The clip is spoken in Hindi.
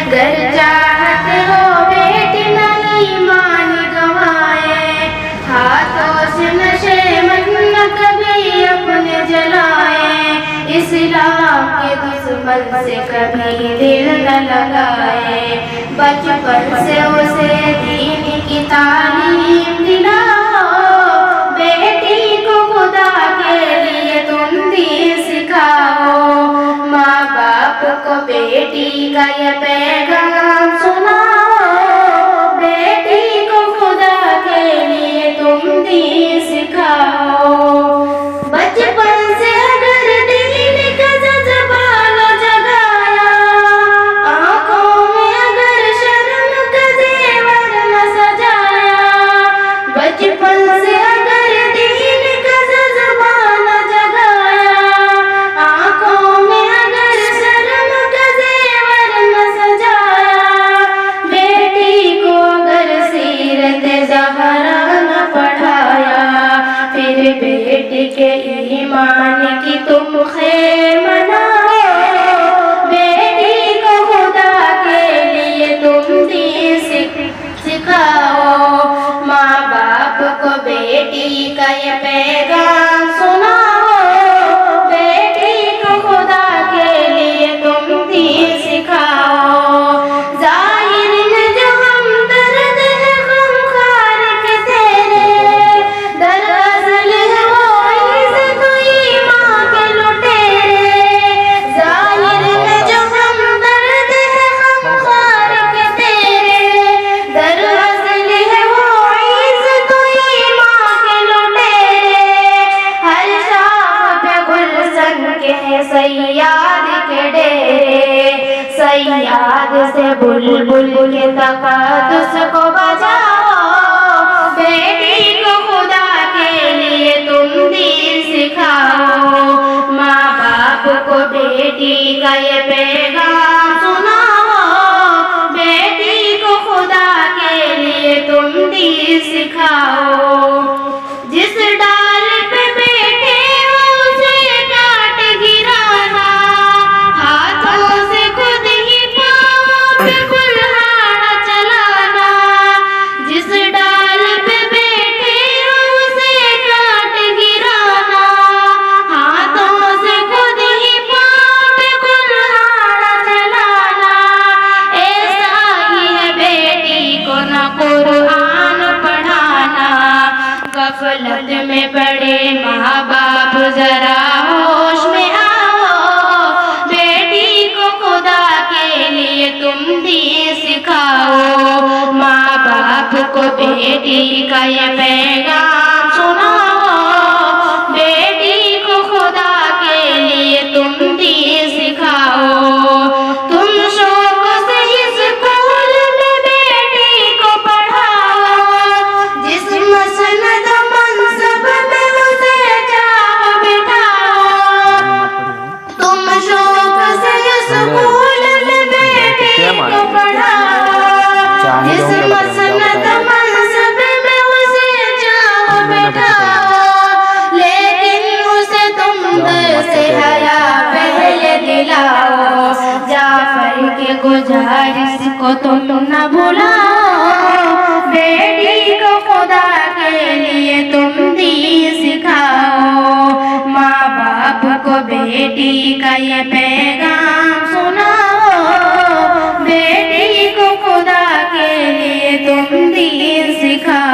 घर चाहते हो बेटी नहीं मान गवाए, हाथों से नशे मन न कभी अपने जलाए, इस्लाम के दुश्मन से कभी दिल न लगाए, बचपन से उसे दीन की तालीम दिलाओ, बेटी को खुदा के लिए तुम दीन सिखाओ, माँ बाप को बेटी का ये पैगाम सुनाओ, बेटी को खुदा के लिए तुम दीन सिखाओ। बचपन से अगर दीन का जज्बा न जगाया, आँखों में अगर शर्म का जेवर न सजाया, बचपन से अगर दीन का जज्बा न जगाया, आँखों में अगर शर्म का जेवर न सजाया, बेटी को अगर सीरत ज़हरा न पढ़ाया, फिर बेटी के ईमान की तुम खैर मनाओ, बेटी को खुदा के लिए तुम दीन सिखाओ, माँ बाप को बेटी का ये पैगाम सुनाओ, बेटी को खुदा के लिए तुम दीन सिखाओ। ज़ाहिर में जो हमदर्द है गमखार के तेरे, दरअसल है वो इज़्ज़त ईमान के लुटेरे, ज़ाहिर में जो हमदर्द है गमखार के तेरे, दरअसल है वो इज़्ज़त ईमान के लुटेरे, हर शाम पे गुलशन के सैयाद के डेरे, सैयाद से बुलबुल के तक़द्दुस को बजाओ, बेटी को खुदा के लिए तुम दीन सिखाओ, माँ बाप को बेटी का ये पैगाम सुनाओ, बेटी को खुदा के लिए तुम दीन सिखाओ। जिस डाल पे बैठे हो उसे काट गिराना, हाथों से खुद ही पाँव पे कुल्हाड़ा चलाना, जिस डाल पे बैठे हो उसे काट गिराना, हाथों से खुद ही पाँव पे कुल्हाड़ा चलाना, ऐसा ही है बेटी को न कुरान पढ़ाना, गफलत में पड़े माँ बाप जरा होश में आओ, बेटी को खुदा के लिए तुम दीन सिखाओ, माँ बाप को बेटी का ये पैगाम सुनाओ, बेटी को खुदा के लिए तुम दीन सिखाओ। तुम शौक से स्कूल में बेटी को पढ़ाओ, जिस मसनद मनसब में उसे चाहो बिठाओ, तुम शौक से स्कूल में बेटी को पढ़ाओ, जिस मसनद मनसब में उसे चाहो बिठाओ, लेकिन उसे तुम दिल से हया पहले दिलाओ, जाफर के गुजारिश को तुम न भुलाओ, बेटी को खुदा के लिए तुम दीन सिखाओ, माँ बाप को बेटी का ये पैगाम सुनाओ, बेटी को खुदा के लिए तुम दीन सिखाओ।